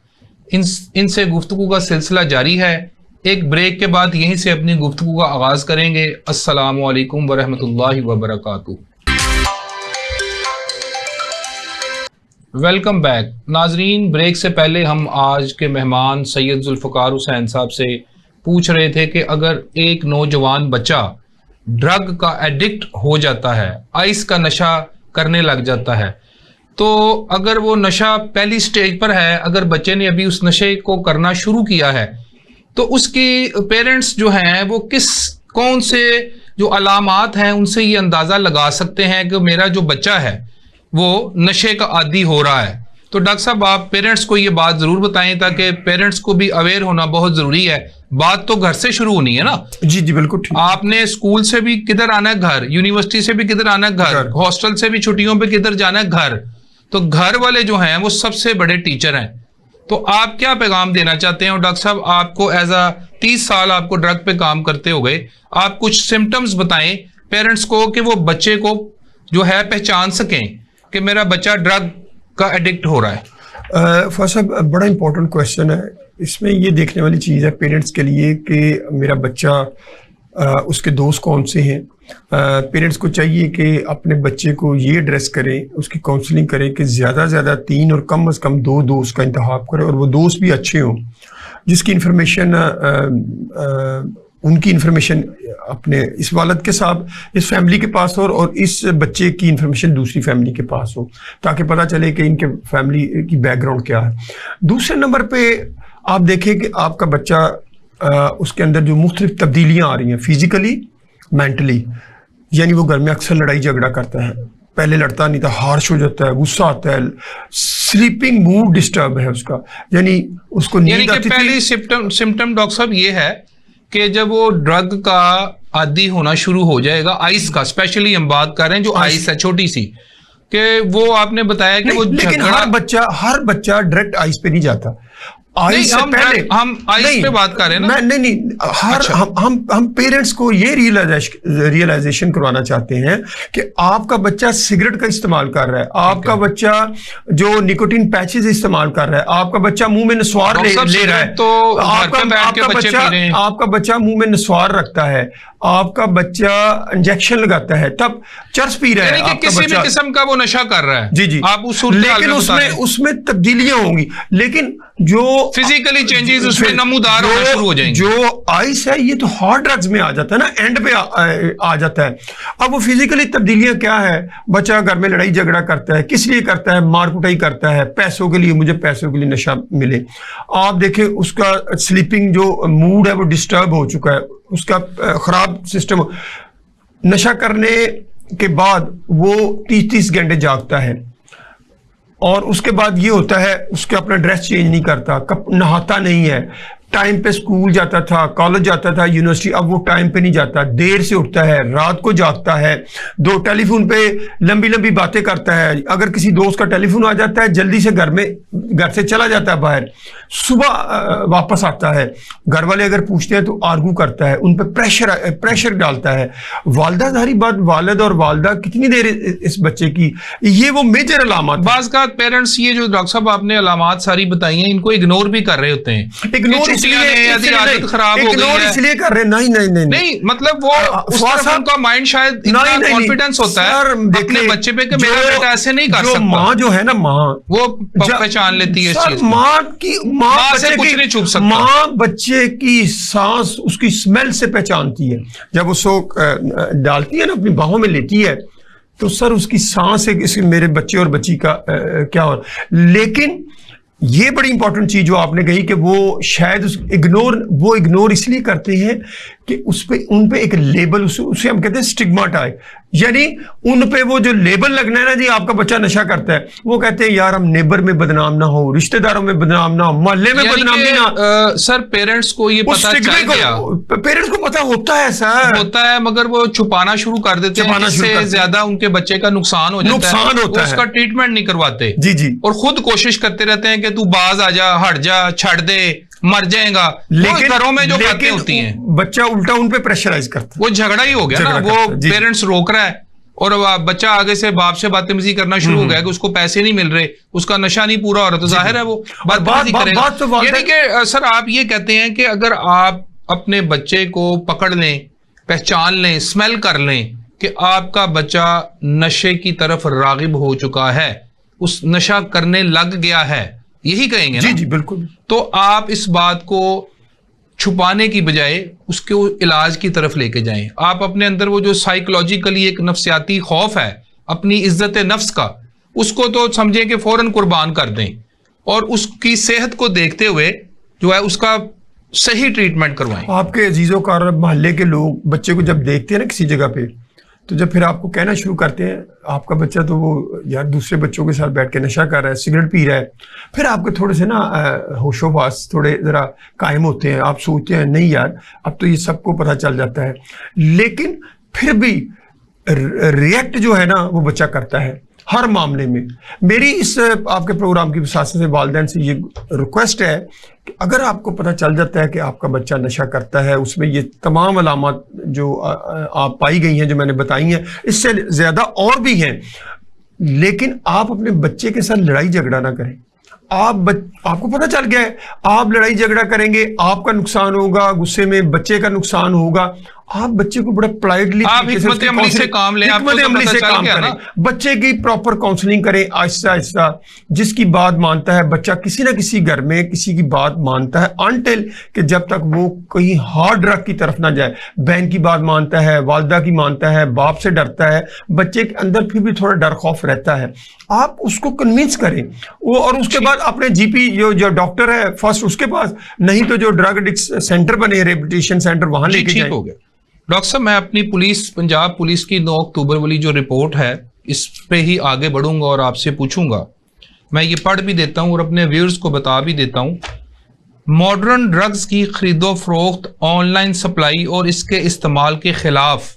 इनसे गुफ्तगू का सिलसिला जारी है। एक ब्रेक के बाद यहीं से अपनी गुफ्तगू का आगाज करेंगे। अस्सलामु अलैकुम वरहमतुल्लाहि वबरकातुहू। वेलकम बैक नाजरीन। ब्रेक से पहले हम आज के मेहमान सैयद जुल्फकार हुसैन साहब से पूछ रहे थे कि अगर एक नौजवान बच्चा ड्रग का एडिक्ट हो जाता है, आइस का नशा करने लग जाता है, तो अगर वो नशा पहली स्टेज पर है, अगर बच्चे ने अभी उस नशे को करना शुरू किया है, तो उसकी पेरेंट्स जो हैं वो किस कौन से जो अलामात हैं उनसे ये अंदाजा लगा सकते हैं कि मेरा जो बच्चा है वो नशे का आदी हो रहा है? तो डॉक्टर साहब आप पेरेंट्स को ये बात जरूर बताएं ताकि पेरेंट्स को भी अवेयर होना बहुत जरूरी है। बात तो घर से शुरू होनी है ना। जी जी बिल्कुल ठीक। आपने स्कूल से भी किधर आना है, घर, यूनिवर्सिटी से भी किधर आना है, घर, हॉस्टल से भी छुट्टियों पे किधर जाना है, घर। तो घर वाले जो हैं वो सबसे बड़े टीचर हैं। तो आप क्या पैगाम देना चाहते हैं? और डॉक्टर साहब आपको एज अ 30 साल आपको ड्रग पे काम करते हो गए, आप कुछ सिम्टम्स बताएं पेरेंट्स को कि वो बच्चे को जो है पहचान सकें कि मेरा बच्चा ड्रग का एडिक्ट हो रहा है। फर्स्ट साहब बड़ा इंपॉर्टेंट क्वेश्चन है। इसमें ये देखने वाली चीज़ है पेरेंट्स के लिए कि मेरा बच्चा उसके दोस्त कौन से हैं। पेरेंट्स को चाहिए कि अपने बच्चे को ये एड्रेस करें, उसकी काउंसलिंग करें कि ज़्यादा से ज़्यादा 3 और कम से कम 2 दोस्त का इंतखाब करें और वो दोस्त भी अच्छे हों जिसकी इंफॉर्मेशन उनकी इंफॉर्मेशन अपने इस वालद के साथ इस फैमिली के पास हो और इस बच्चे की इंफॉर्मेशन दूसरी फैमिली के पास हो ताकि पता चले कि इनके फैमिली की बैकग्राउंड क्या है। दूसरे नंबर पे आप देखें कि आपका बच्चा उसके अंदर जो मुख्तलिफ तब्दीलियाँ आ रही हैं फिजिकली मेंटली, यानी वो घर में अक्सर लड़ाई झगड़ा करता है, पहले लड़ता नहीं था, हार्श हो जाता है, गुस्सा आता है, स्लीपिंग मूड डिस्टर्ब है उसका, यानी उसको नींद आती थी। पहली सिम्टम डॉक्टर साहब ये है कि जब वो ड्रग का आदी होना शुरू हो जाएगा, आइस का स्पेशली हम बात कर रहे हैं, जो आइस है छोटी सी, कि वो आपने बताया कि वो लेकिन हर बच्चा डायरेक्ट आइस पे नहीं जाता। आइस हम आइस पे बात कर रहे हैं ना। नहीं अच्छा। हम पेरेंट्स को ये रियलाइजेशन करवाना चाहते हैं कि आपका बच्चा सिगरेट का इस्तेमाल कर रहा है, आपका बच्चा जो निकोटीन पैचेस इस्तेमाल कर रहा है, आपका बच्चा मुंह में नस्वार ले रहा है, तो आपका बच्चा मुंह में नस्वार रखता है, आपका बच्चा इंजेक्शन लगाता है, तब चर्च पी रहा है, आपका किसी भी किस्म का वो नशा कर रहा है। जी जी आप लेकिन उसमें तब्दीलियां होंगी, लेकिन जो फिजिकली चेंजेस उसमें नमूदार होना शुरू हो जाएंगे। जो आइस है ये तो हार्ड ड्रग्स में आ जाता है ना, एंड पे आ जाता है। अब वो फिजिकली तब्दीलियां क्या है, बच्चा घर में लड़ाई झगड़ा करता है, किस लिए करता है, मार कुटाई करता है, पैसों के लिए, मुझे पैसों के लिए नशा मिले। आप देखें उसका स्लीपिंग जो मूड है वो डिस्टर्ब हो चुका है, उसका खराब सिस्टम। नशा करने के बाद वो 30 घंटे जागता है और उसके बाद ये होता है उसके अपना ड्रेस चेंज नहीं करता, नहाता नहीं है, टाइम पे स्कूल जाता था, कॉलेज जाता था, यूनिवर्सिटी, अब वो टाइम पे नहीं जाता, देर से उठता है, रात को जागता है, टेलीफोन पे लंबी लंबी बातें करता है, अगर किसी दोस्त का टेलीफोन आ जाता है जल्दी से घर से चला जाता है बाहर, सुबह वापस आता है, घर वाले अगर पूछते हैं तो आर्गू करता है, उन पर प्रेशर डालता है। वालदा जारी बात, वालिद और वालदा कितनी देर इस बच्चे की, ये वो मेजर अलामत। बाज़ का पेरेंट्स ये जो डॉक्टर साहब आपने अलामत सारी बताई हैं इनको इग्नोर भी कर रहे होते हैं, खराब हो गई है इसलिए कर रहे। नहीं मतलब वो उनका माइंड शायद इतना कॉन्फिडेंस होता है अपने बच्चे पे कि मेरा बेटा ऐसे नहीं कर सकता। माँ जो है ना, माँ वो पहचान लेती है, माँ से कुछ नहीं छुप सकता। माँ बच्चे की सांस उसकी स्मेल से पहचानती है, जब वो सो डालती है ना अपनी बाहों में लेती है तो सर उसकी सांस है मेरे बच्चे और बच्ची का क्या हो। लेकिन ये बड़ी इंपॉर्टेंट चीज जो आपने कही कि वो शायद इग्नोर इसलिए करते हैं कि उन पे एक लेबल, उसे हम कहते हैं स्टिग्मा टाइप, यानी उन पे वो जो लेबल लगना है ना, जी आपका बच्चा नशा करता है, वो कहते हैं यार हम नेबर में बदनाम ना हो, रिश्तेदारों में बदनाम ना हो, मोहल्ले में बदनामी ना। सर पेरेंट्स को ये पता चल गया, पेरेंट्स को पता होता है सर, होता है, मगर वो छुपाना शुरू कर देते हैं, इससे ज्यादा उनके बच्चे का नुकसान हो जाता है, उसका ट्रीटमेंट नहीं करवाते। जी जी, और खुद कोशिश करते रहते हैं कि तू बाज आ जा, हट जा, छड़ दे, मर जाएगा। लेकिन घरों में जो बातें होती हैं बच्चा उल्टा उन पे प्रेशराइज करता है, वो झगड़ा ही हो गया ना, वो पेरेंट्स रोक रहा है और बच्चा आगे से बाप से बदतमीजी करना शुरू हो गया कि उसको पैसे नहीं मिल रहे, उसका नशा नहीं पूरा हो रहा, तो जाहिर है वो बदतमीजी करेगा। यानी कि सर आप ये कहते हैं कि अगर आप अपने बच्चे को पकड़ लें, पहचान लें, स्मेल कर लें कि आपका बच्चा नशे की तरफ रागिब हो चुका है, उस नशा करने लग गया है, यही कहेंगे ना? जी जी बिल्कुल। तो आप इस बात को छुपाने की बजाय उसके इलाज की तरफ लेके जाएं। आप अपने अंदर वो जो साइकोलॉजिकली एक नफ्सियाती खौफ है अपनी इज्जत नफ्स का, उसको तो समझें कि फौरन कुर्बान कर दें और उसकी सेहत को देखते हुए जो है उसका सही ट्रीटमेंट करवाएं। आपके अजीजों का मोहल्ले के लोग बच्चे को जब देखते हैं ना किसी जगह पे, तो जब फिर आपको कहना शुरू करते हैं आपका बच्चा तो वो यार दूसरे बच्चों के साथ बैठ के नशा कर रहा है, सिगरेट पी रहा है, फिर आपके थोड़े से ना होशोबास थोड़े ज़रा कायम होते हैं। आप सोचते हैं नहीं यार अब तो ये सबको पता चल जाता है, लेकिन फिर भी रिएक्ट जो है ना वो बच्चा करता है हर मामले में। मेरी इस आपके प्रोग्राम की वसात से वालिदैन से ये रिक्वेस्ट है कि अगर आपको पता चल जाता है कि आपका बच्चा नशा करता है, उसमें ये तमाम अलामत जो आप पाई गई हैं, जो मैंने बताई हैं, इससे ज़्यादा और भी हैं, लेकिन आप अपने बच्चे के साथ लड़ाई झगड़ा ना करें। आपको पता चल गया है आप लड़ाई झगड़ा करेंगे, आपका नुकसान होगा, गुस्से में बच्चे का नुकसान होगा। आप बच्चे को बड़ा पोलाइटली हिकमत अमली से काम लें, हिकमत अमली से काम करें, बच्चे की प्रॉपर काउंसलिंग करें आहिस्ता आहिस्ता। जिसकी बात मानता है बच्चा किसी ना किसी घर में किसी की बात मानता है, अनटिल कि जब तक वो कहीं हार्ड ड्रग की तरफ ना जाए। बहन की बात मानता है, वालदा की मानता है, बाप से डरता है, बच्चे के अंदर फिर भी थोड़ा डर खौफ रहता है। आप उसको कन्विंस करें वो, और उसके बाद अपने जीपी जो डॉक्टर है फर्स्ट उसके पास, नहीं तो जो ड्रग एडिक्शन सेंटर बने, रिहेबिलिटेशन सेंटर, वहां लेके जाएं। हो गया डॉक्टर साहब, मैं अपनी पुलिस, पंजाब पुलिस की 9 अक्टूबर वाली जो रिपोर्ट है इस पे ही आगे बढ़ूंगा और आपसे पूछूंगा। मैं ये पढ़ भी देता हूं और अपने व्यूअर्स को बता भी देता हूं। मॉडर्न ड्रग्स की खरीदो फरोख्त, ऑनलाइन सप्लाई और इसके इस्तेमाल के खिलाफ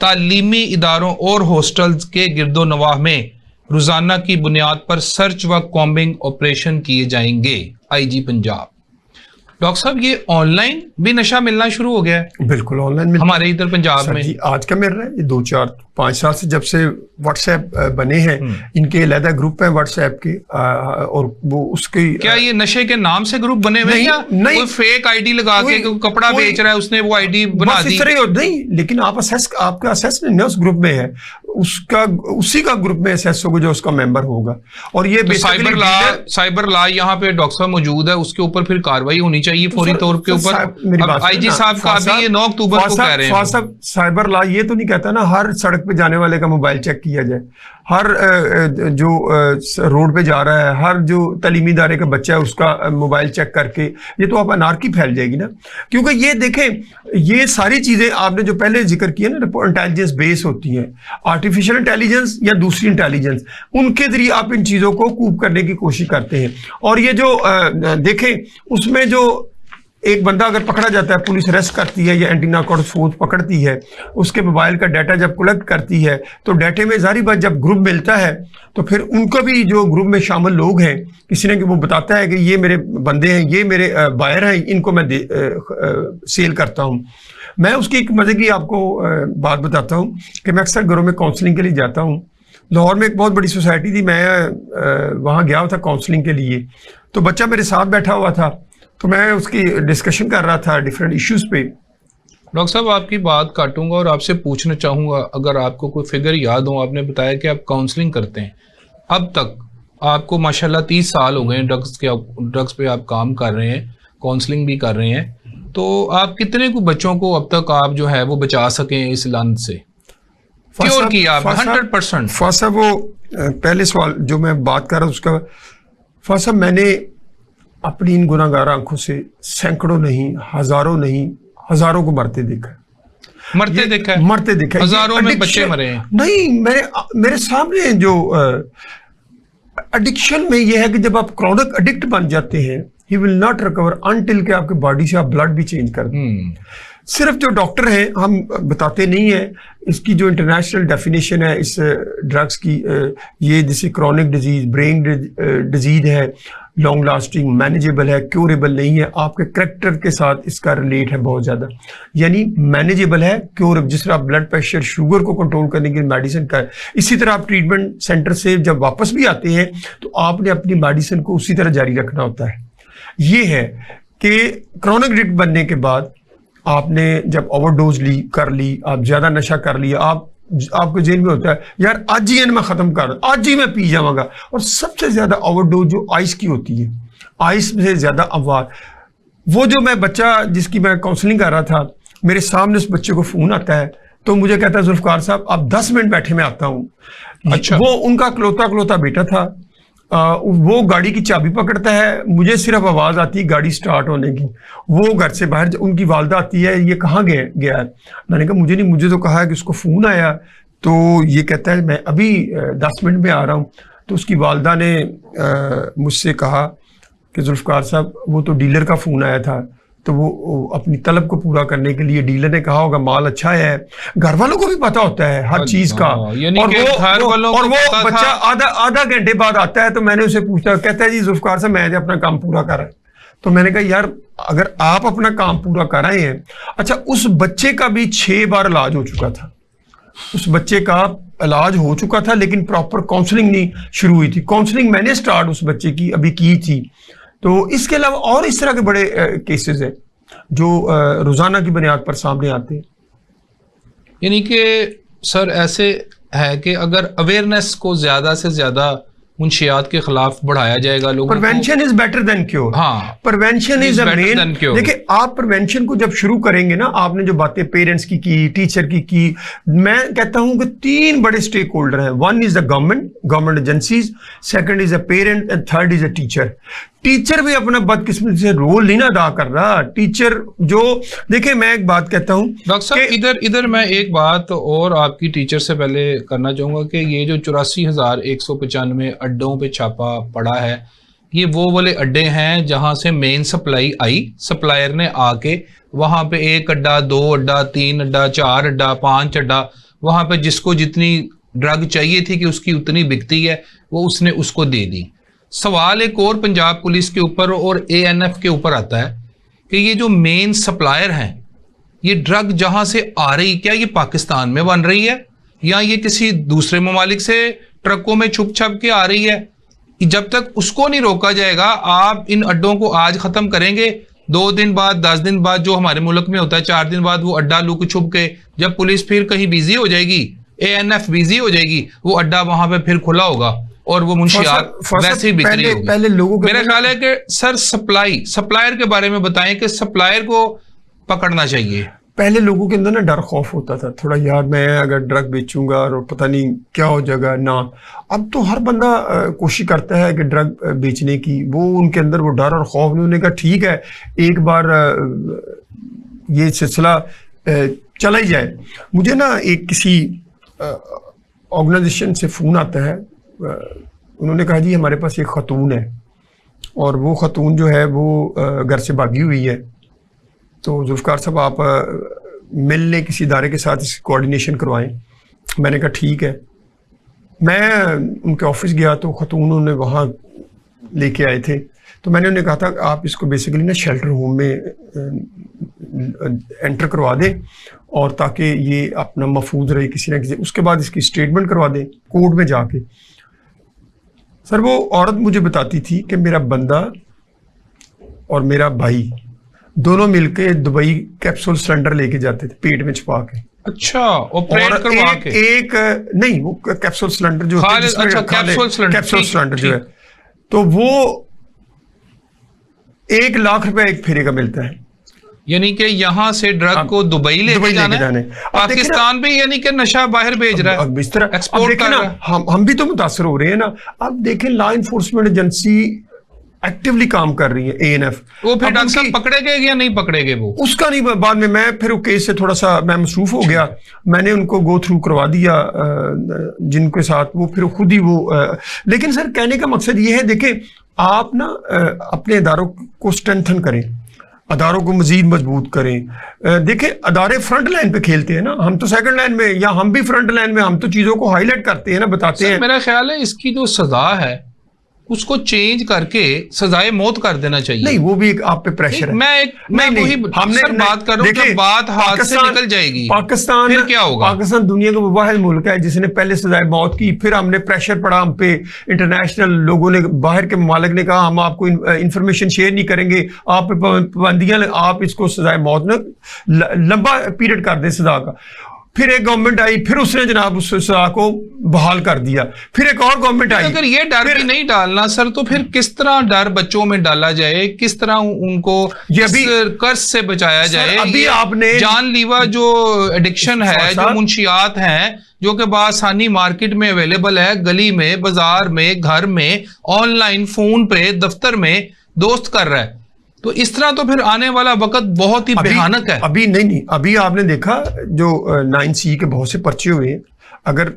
तालीमी इदारों और हॉस्टल्स के गिरदोनवाह में रोजाना की बुनियाद पर सर्च व कॉम्बिंग ऑपरेशन किए जाएंगे। आईजी पंजाब। डॉक्टर साहब, ये ऑनलाइन भी नशा मिलना शुरू हो गया है? बिल्कुल ऑनलाइन हमारे इधर पंजाब में आज का मिल रहा है। ये 2-4-5 साल से जब से व्हाट्सएप बने हैं, इनके अलग ग्रुप है व्हाट्सएप के, और वो उसके क्या ये नशे के नाम से ग्रुप बने हुए हैं या कोई फेक आईडी लगा के कपड़ा बेच रहा है उसने वो आईडी बना दी? नहीं, लेकिन आप आपका असेसमेंट उस ग्रुप में है, उसका उसी का ग्रुप में असेस होगा जो उसका मेंबर होगा। और ये तो साइबर लॉ यहाँ पे डॉक्टर साहब मौजूद है, उसके ऊपर फिर कार्रवाई होनी चाहिए फौरी तौर के ऊपर। आईजी साहब का अभी ये 9 अक्टूबर को कह रहे हैं। साइबर लॉ ये तो नहीं कहता ना हर सड़क पे जाने वाले का मोबाइल चेक किया जाए, हर जो रोड पे जा रहा है, हर जो तालीमी इदारे का बच्चा है उसका मोबाइल चेक करके, ये तो आप अनारकी फैल जाएगी ना। क्योंकि ये देखें, ये सारी चीजें आपने जो पहले जिक्र किया ना, इंटेलिजेंस बेस होती है, आर्टिफिशियल इंटेलिजेंस या दूसरी इंटेलिजेंस, उनके जरिए आप इन चीजों को कूप करने की कोशिश करते हैं। और ये जो देखें उसमें जो एक बंदा अगर पकड़ा जाता है, पुलिस अरेस्ट करती है या एंटी नारकोटिक्स फोर्स पकड़ती है, उसके मोबाइल का डाटा जब कलेक्ट करती है तो डाटे में जारी बात जब ग्रुप मिलता है तो फिर उनको भी जो ग्रुप में शामिल लोग हैं, किसी ने कि वो बताता है कि ये मेरे बंदे हैं, ये मेरे बायर हैं, इनको मैं सेल करता हूँ। मैं उसकी एक मजे की आपको बात बताता हूँ कि मैं अक्सर घरों में काउंसलिंग के लिए जाता हूँ। लाहौर में एक बहुत बड़ी सोसाइटी थी, मैं वहाँ गया था काउंसलिंग के लिए, तो बच्चा मेरे साथ बैठा हुआ था, तो मैं उसकी डिस्कशन कर रहा था डिफरेंट इश्यूज पे। डॉक्टर साहब, आपकी बात काटूंगा और आपसे पूछना चाहूँगा, अगर आपको कोई फिगर याद हो, आपने बताया कि आप काउंसलिंग करते हैं, अब तक आपको माशाल्लाह 30 साल हो गए ड्रग्स पे आप काम कर रहे हैं, काउंसलिंग भी कर रहे हैं, तो आप कितने को बच्चों को अब तक आप जो है वो बचा सकें इस लानत से? क्योर किया आप 100%? फासा, वो पहले सवाल जो मैं बात कर रहा हूँ उसका, फासा मैंने अपनी इन गुनाहगार आंखों से सैकड़ों नहीं, हजारों को मरते देखा है, हजारों में बच्चे मरे हैं। नहीं, मेरे सामने जो एडिक्शन में यह है कि जब आप क्रॉनिक एडिक्ट बन जाते हैं, he will not recover until के आपके बॉडी से आप ब्लड भी चेंज कर दें। सिर्फ जो डॉक्टर हैं हम बताते नहीं है, इसकी जो इंटरनेशनल डेफिनेशन है इस ड्रग्स की, ये जैसे क्रॉनिक डिजीज, ब्रेन डिजीज है, लॉन्ग लास्टिंग, मैनेजेबल है, क्योरेबल नहीं है। आपके करेक्टर के साथ इसका रिलेट है बहुत ज़्यादा, यानी मैनेजेबल है, क्योरेबल। जिस तरह आप ब्लड प्रेशर, शुगर को कंट्रोल करने के लिए मेडिसिन का है, इसी तरह आप ट्रीटमेंट सेंटर से जब वापस भी आते हैं तो आपने अपनी मेडिसिन को उसी तरह जारी रखना होता है। ये है कि क्रॉनिक एडिक्ट बनने के बाद आपने जब ओवरडोज कर ली, आप ज़्यादा नशा कर लिया, आपको जेल में होता है यार आज ही मैं ख़त्म कर, आज ही मैं पी जाऊंगा। और सबसे ज़्यादा ओवरडोज जो आइस की होती है, आइस से ज़्यादा अमवात। वो जो मैं बच्चा जिसकी मैं काउंसलिंग कर रहा था, मेरे सामने उस बच्चे को फ़ोन आता है तो मुझे कहता है जुल्फकार साहब आप 10 मिनट बैठे, मैं आता हूँ। अच्छा। वो उनका इकलौता बेटा था, वो गाड़ी की चाबी पकड़ता है, मुझे सिर्फ आवाज़ आती है गाड़ी स्टार्ट होने की। वो घर से बाहर, उनकी वालदा आती है, ये कहाँ गया है? मैंने कहा मुझे नहीं, मुझे तो कहा है कि उसको फ़ोन आया। तो ये कहता है मैं अभी 10 मिनट में आ रहा हूँ। तो उसकी वालदा ने मुझसे कहा कि जुल्फ़कार साहब, वो तो डीलर का फ़ोन आया था, तो वो अपनी तलब को पूरा करने के लिए डीलर ने कहा होगा माल अच्छा है। घर वालों को भी पता होता है हर चीज का। और वो बच्चा आधा घंटे बाद आता है, तो मैंने उसे पूछा, कहता है जी जुल्फ़कार साहब मैं अपना काम पूरा कर रहा है। तो मैंने कहा यार अगर आप अपना काम पूरा कर रहे हैं, अच्छा उस बच्चे का भी 6 बार इलाज हो चुका था, उस बच्चे का इलाज हो चुका था, लेकिन प्रॉपर काउंसलिंग नहीं शुरू हुई थी। काउंसलिंग मैंने स्टार्ट उस बच्चे की अभी की थी। तो इसके अलावा और इस तरह के बड़े केसेस हैं जो रोजाना की बुनियाद पर सामने आते हैं। यानी कि सर ऐसे है कि अगर अवेयरनेस को ज्यादा से ज्यादा मुंशियात के खिलाफ बढ़ाया जाएगा, लोगों को prevention is better than cure. हाँ, प्रिवेंशन इज अ मेन। देखिए आप प्रिवेंशन को जब शुरू करेंगे ना, आपने जो बातें पेरेंट्स की टीचर की, मैं कहता हूं कि 3 बड़े स्टेक होल्डर हैं। 1 is the government agencies, 2nd is a parent and 3rd is a teacher. Teacher भी अपना बदकिस्मती से रोल नहीं ना अदा कर रहा। टीचर जो, देखिए मैं एक बात कहता हूं डॉक्टर साहब, इधर मैं एक बात और आपकी टीचर से पहले करना चाहूंगा कि ये जो 84,195 अड्डों पे छापा पड़ा है, ये वो वाले अड्डे हैं जहां से मेन सप्लाई आई, सप्लायर ने आके वहां पे 1 अड्डा, 2 अड्डा, 3 अड्डा, 4 अड्डा, 5 अड्डा, वहां पे जिसको जितनी ड्रग चाहिए थी कि उसकी उतनी बिकती है, वो उसने उसको दे दी। सवाल एक और पंजाब पुलिस के ऊपर और ANF के ऊपर आता है कि ये जो मेन सप्लायर हैं, ये ड्रग जहां से आ रही, क्या ये पाकिस्तान में बन रही है या ये किसी दूसरे ममालिक से ट्रकों में छुप छप के आ रही है? जब तक उसको नहीं रोका जाएगा, आप इन अड्डों को आज खत्म करेंगे, 2 दिन बाद, 10 दिन बाद जो हमारे मुल्क में होता है, 4 दिन बाद वो अड्डा लुक छुप के, जब पुलिस फिर कहीं बिजी हो जाएगी, ANF बिजी हो जाएगी, वो अड्डा वहां पे फिर खुला होगा और वो मुंशियात वैसे ही बिक रही होगी। पहले लोगों के, मेरा ख्याल है कि सर सप्लायर के बारे में बताएं कि सप्लायर को पकड़ना चाहिए। पहले लोगों के अंदर ना डर खौफ होता था थोड़ा, यार मैं अगर ड्रग बेचूंगा और पता नहीं क्या हो जाएगा ना। अब तो हर बंदा कोशिश करता है कि ड्रग बेचने की, वो उनके अंदर वो डर और खौफ नहीं। उन्होंने कहा ठीक है एक बार ये सिलसिला चला ही जाए। मुझे ना एक किसी ऑर्गेनाइजेशन से फ़ोन आता है, उन्होंने कहा जी हमारे पास एक ख़तून है और वो ख़तून जो है वो घर से भागी हुई है, तो जुल्फ़कार साहब आप मिलने किसी इदारे के साथ इसकी कोऑर्डिनेशन करवाएं। मैंने कहा ठीक है। मैं उनके ऑफिस गया तो ख़तून उन्होंने वहाँ लेके आए थे, तो मैंने उन्हें कहा था आप इसको बेसिकली ना शेल्टर होम में एंटर करवा दें और ताकि ये अपना महफूज रहे किसी ना किसी। उसके बाद इसकी स्टेटमेंट करवा दें कोर्ट में जाके। सर वो औरत मुझे बताती थी कि मेरा बंदा और मेरा भाई दोनों मिलके दुबई कैप्सूल सिलेंडर लेके जाते थे पेट में छुपा के। अच्छा, ऑपरेट करवा के? एक नहीं, वो कैप्सूल सिलेंडर जो होता है, अच्छा, कैप्सूल सिलेंडर जो है, तो वो 1 लाख रुपए एक फेरे का मिलता है। यानी कि यहाँ से ड्रग को दुबई लेके जाना है। पाकिस्तान भी यानी कि नशा बाहर भेज रहा है, इस तरह एक्सपोर्ट कर रहा है। हम भी तो मुतासर हो रहे हैं ना। अब देखें लॉ इन्फोर्समेंट एजेंसी एक्टिवली काम कर रही है, ANF। वो फिर डॉक्टर साहब पकड़ेगे या नहीं पकड़ेगे? वो उसका नहीं, बाद में मैं फिर केस से थोड़ा सा मैं मसरूफ हो गया, मैंने उनको गो थ्रू करवा दिया जिनके साथ वो फिर खुद ही वो। लेकिन सर कहने का मकसद ये है, देखें आप ना अपने इदारों को स्ट्रेंथन करें, अदारोों को मजीद मजबूत करें। देखें अदारे फ्रंट लाइन पे खेलते हैं ना, हम तो सेकंड लाइन में, या हम भी फ्रंट लाइन में, हम तो चीज़ों को हाईलाइट करते हैं ना, बताते हैं। मेरा ख्याल है इसकी जो सजा है उसको चेंज करके सजाए मौत कर देना चाहिए। नहीं, वो भी एक आप पे प्रेशर है। मैं वही बात कर रहा हूं, जब बात हाथ से निकल जाएगी पाकिस्तान फिर क्या होगा? पाकिस्तान दुनिया का वो वाहिद मुल्क है जिसने पहले सजाए मौत की, फिर हमने प्रेशर पड़ा हम पे, इंटरनेशनल लोगों ने, बाहर के ममालिक ने कहा हम आपको इंफॉर्मेशन शेयर नहीं करेंगे, आप पे पाबंदियां, आप इसको सजाए मौत न लंबा पीरियड कर दें सजा का। फिर एक गवर्नमेंट आई, फिर उसने जनाब उस सजा को बहाल कर दिया, फिर एक और गवर्नमेंट आई। अगर ये डर भी नहीं डालना सर, तो फिर किस तरह डर बच्चों में डाला जाए, किस तरह उनको कर्ज से बचाया जाए? अभी आपने जानलेवा जो एडिक्शन है, जो मुंशियात हैं, जो कि बआसानी मार्केट में अवेलेबल है, गली में, बाजार में, घर में, ऑनलाइन, फोन पे, दफ्तर में दोस्त कर रहा है। तो इस तरह तो फिर आने वाला वक्त बहुत ही भयानक है। अभी नहीं, अभी आपने देखा जो 9C के बहुत से पर्चे हुए हैं। अगर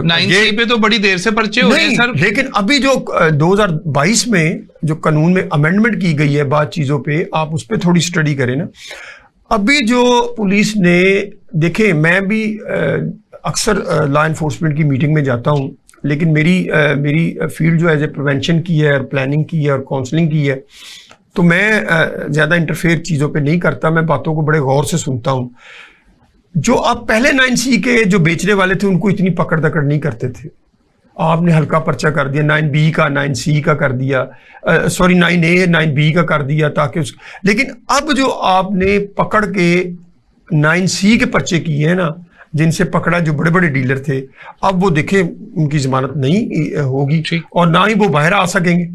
9C पे तो बड़ी देर से पर्चे हो रहे हैं सर। लेकिन अभी जो 2022 में जो कानून में अमेंडमेंट की गई है बात चीजों पे, आप उस पर थोड़ी स्टडी करें ना। अभी जो पुलिस ने, देखे मैं भी अक्सर लॉ एनफोर्समेंट की मीटिंग में जाता हूँ, लेकिन मेरी फील्ड जो एज ए प्रिवेंशन की है और प्लानिंग की है और काउंसलिंग की है, तो मैं ज़्यादा इंटरफेयर चीज़ों पे नहीं करता, मैं बातों को बड़े गौर से सुनता हूँ। जो आप पहले 9C के जो बेचने वाले थे उनको इतनी पकड़ दकड़ नहीं करते थे। आपने हल्का पर्चा कर दिया, 9B का 9C का कर दिया, सॉरी 9A 9B का कर दिया ताकि उस, लेकिन अब जो आपने पकड़ के 9C के पर्चे किए हैं ना, जिनसे पकड़ा जो बड़े बड़े डीलर थे, अब वो देखे उनकी जमानत नहीं होगी और ना ही वो बाहर आ सकेंगे।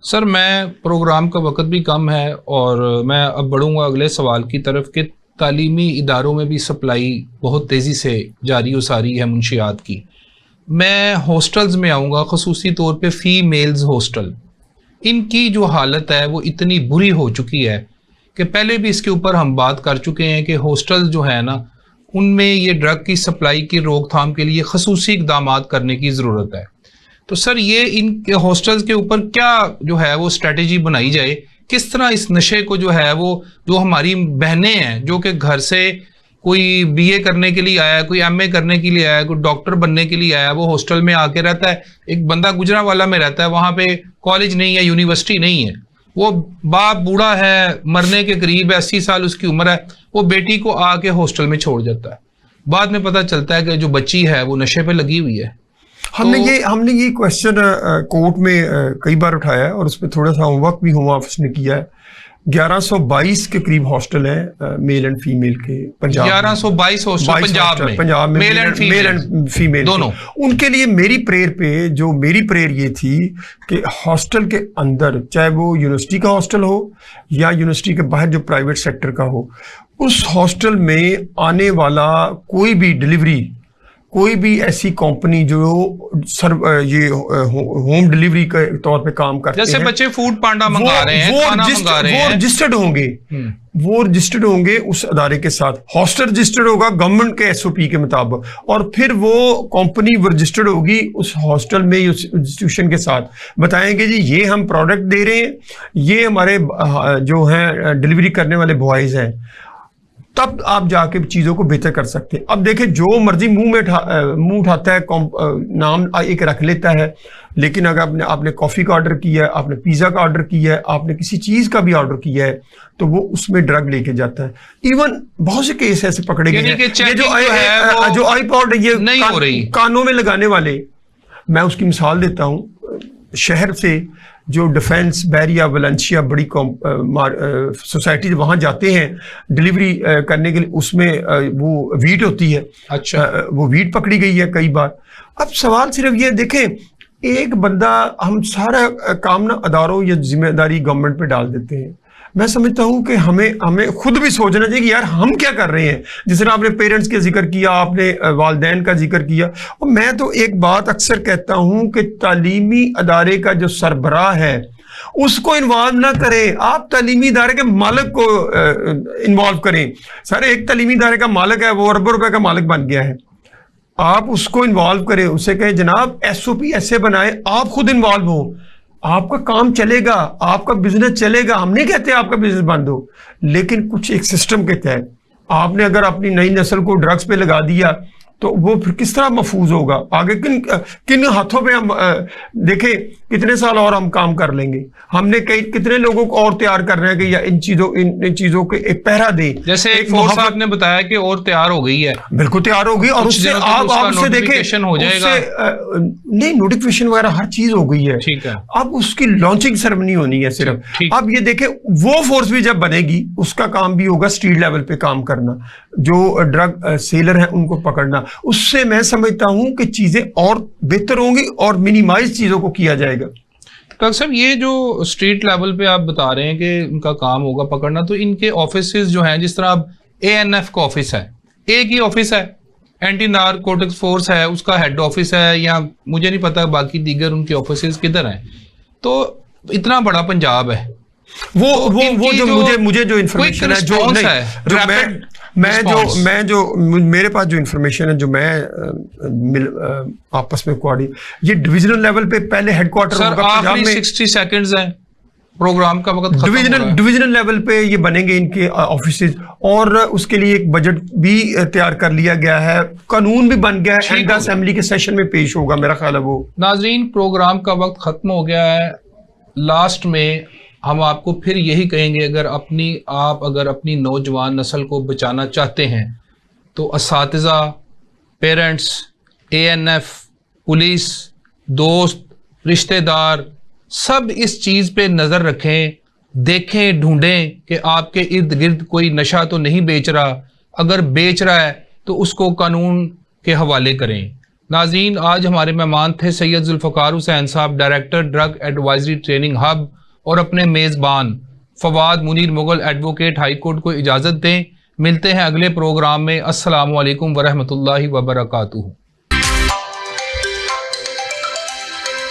सर मैं प्रोग्राम का वक्त भी कम है और मैं अब बढ़ूंगा अगले सवाल की तरफ कि तालीमी इदारों में भी सप्लाई बहुत तेज़ी से जारी व सारी है मुंशियात की। मैं हॉस्टल्स में आऊँगा, ख़ुसूसी तौर पे फ़ीमेल्स हॉस्टल। इनकी जो हालत है वो इतनी बुरी हो चुकी है कि पहले भी इसके ऊपर हम बात कर चुके हैं कि हॉस्टल जो है ना, उनमें ये ड्रग की सप्लाई की रोकथाम के लिए ख़ुसूसी इक़दाम करने की ज़रूरत है। तो सर ये इन हॉस्टल्स के ऊपर क्या जो है वो स्ट्रेटेजी बनाई जाए, किस तरह इस नशे को जो है वो, जो हमारी बहनें हैं जो कि घर से कोई BA करने के लिए आया, कोई MA करने के लिए आया, कोई डॉक्टर बनने के लिए आया, वो हॉस्टल में आके रहता है। एक बंदा गुजरांवाला में रहता है, वहाँ पे कॉलेज नहीं है, यूनिवर्सिटी नहीं है, वो बाप बूढ़ा है, मरने के करीब है, 80 साल उसकी उम्र है, वो बेटी को आके हॉस्टल में छोड़ जाता है। बाद में पता चलता है कि जो बच्ची है वो नशे पे लगी हुई है। हमने ये क्वेश्चन कोर्ट में कई बार उठाया है और उस पर थोड़ा सा होमवर्क भी होम ऑफिस ने किया है। 1122 के करीब हॉस्टल है मेल एंड फीमेल के पंजाब। 1122 हॉस्टल पंजाब में मेल एंड फीमेल दोनों। उनके लिए मेरी प्रेयर ये थी कि हॉस्टल के अंदर, चाहे वो यूनिवर्सिटी का हॉस्टल हो या यूनिवर्सिटी के बाहर जो प्राइवेट सेक्टर का हो, उस हॉस्टल में आने वाला कोई भी डिलीवरी, कोई भी ऐसी कंपनी जो ये होम डिलीवरी के तौर पे काम करते हैं, जैसे बच्चे फूड पांडा मंगा रहे हैं, खाना मंगा रहे हैं, वो रजिस्टर्ड होंगे उस अदारे के साथ। हॉस्टल रजिस्टर्ड होगा गवर्नमेंट के SOP के मुताबिक, और फिर वो कंपनी रजिस्टर्ड होगी उस हॉस्टल में, उस इंस्टीट्यूशन के साथ, बताएंगे जी ये हम प्रोडक्ट दे रहे हैं, ये हमारे जो हैं डिलीवरी करने वाले बॉयज हैं, तब आप जाके चीज़ों को बेहतर कर सकते हैं। अब देखें जो मर्जी मुंह उठाता है, नाम एक रख लेता है, लेकिन अगर आपने कॉफ़ी का ऑर्डर किया है, आपने पिज़्ज़ा का ऑर्डर किया है, आपने किसी चीज़ का भी ऑर्डर किया है, तो वो उसमें ड्रग लेके जाता है। इवन बहुत से केस ऐसे पकड़े गए हैं। ये जो आईपॉड ये नहीं हो रही कानों में लगाने वाले, मैं उसकी मिसाल देता हूँ। शहर से जो डिफेंस, बैरिया, वलेंशिया बड़ी सोसाइटी वहाँ जाते हैं डिलीवरी करने के लिए, उसमें वो वीट होती है। अच्छा, वो वीट पकड़ी गई है कई बार। अब सवाल सिर्फ ये देखें, एक बंदा, हम सारा काम ना अदारों या जिम्मेदारी गवर्नमेंट पे डाल देते हैं। मैं समझता हूँ कि हमें खुद भी सोचना चाहिए कि यार हम क्या कर रहे हैं। जिस तरह आपने पेरेंट्स का जिक्र किया, आपने वालिदैन का जिक्र किया, और मैं तो एक बात अक्सर कहता हूँ कि तालीमी अदारे का जो सरबराह है उसको इन्वॉल्व ना करें, आप तालीमी इदारे के मालिक को इन्वॉल्व करें। सर एक तालीमी इदारे का मालिक है, वो अरबों रुपए का मालिक बन गया है, आप उसको इन्वॉल्व करें, उसे कहें जनाब SOP ऐसे बनाए, आप खुद इन्वॉल्व हो, आपका काम चलेगा, आपका बिजनेस चलेगा। हम नहीं कहते आपका बिजनेस बंद हो, लेकिन कुछ एक सिस्टम के तहत आपने अगर अपनी नई नस्ल को ड्रग्स पे लगा दिया तो वो फिर किस तरह महफूज होगा आगे, किन हाथों पे हम देखें कितने साल और हम काम कर लेंगे। हमने कितने लोगों को और तैयार कर रहे हैं कि या इन चीजों के एक पहरा दे। जैसे एक फोर्स आपने बताया कि और तैयार हो गई है, बिल्कुल तैयार होगी, और उससे आप उससे देखें हो जाएगा। नहीं, नोटिफिकेशन वगैरह हर चीज हो गई है, ठीक है। अब उसकी लॉन्चिंग सेरेमनी होनी है सिर्फ। अब ये देखें वो फोर्स भी जब बनेगी उसका काम भी होगा स्ट्रीट लेवल पे काम करना, जो ड्रग सेलर हैं उनको पकड़ना। उससे मैं समझता हूं कि चीजें और बेहतर होंगी और मिनिमाइज चीजों को किया जाएगा। डॉक्टर साहब ये जो स्ट्रीट लेवल पे आप बता रहे हैं कि उनका काम होगा पकड़ना, तो इनके ऑफिस जो हैं, जिस तरह अब ANF का ऑफिस है, एक ही ऑफिस है, एंटी नारकोटिक्स फोर्स है, उसका हेड ऑफिस है, या मुझे नहीं पता बाकी दीगर उनके ऑफिसेज किधर हैं। तो इतना बड़ा पंजाब है, वो जो मुझे जो इन्फॉर्मेशन है, जो मेरे पास जो इन्फॉर्मेशन है, जो मैं आपस में ये डिविजनल लेवल पे पहले हेडक्वार्टर होगा पंजाब में। 60 सेकंड्स हैं, प्रोग्राम का वक्त खत्म हो रहा है। डिविजनल लेवल पे ये बनेंगे इनके ऑफिसेज, और उसके लिए एक बजट भी तैयार कर लिया गया है, कानून भी बन गया है, एंड असेंबली के सेशन में पेश होगा, मेरा ख्याल है वो। नाजरीन, प्रोग्राम का वक्त खत्म हो गया है। लास्ट में हम आपको फिर यही कहेंगे, अगर अपनी नौजवान नस्ल को बचाना चाहते हैं तो असातिज़ा, पेरेंट्स, ANF, पुलिस, दोस्त, रिश्तेदार सब इस चीज़ पे नज़र रखें, देखें, ढूंढें कि आपके इर्द गिर्द कोई नशा तो नहीं बेच रहा। अगर बेच रहा है तो उसको कानून के हवाले करें। नाज़रीन, आज हमारे मेहमान थे सैयद जुल्फ़कार हुसैन साहब, director drug advisory training hub, और अपने मेज़बान Fawad Munir Mughal, advocate, high court को इजाज़त दें। मिलते हैं अगले प्रोग्राम में। अस्सलामु अलैकुम वरहमतुल्लाहि वबरकातुहू।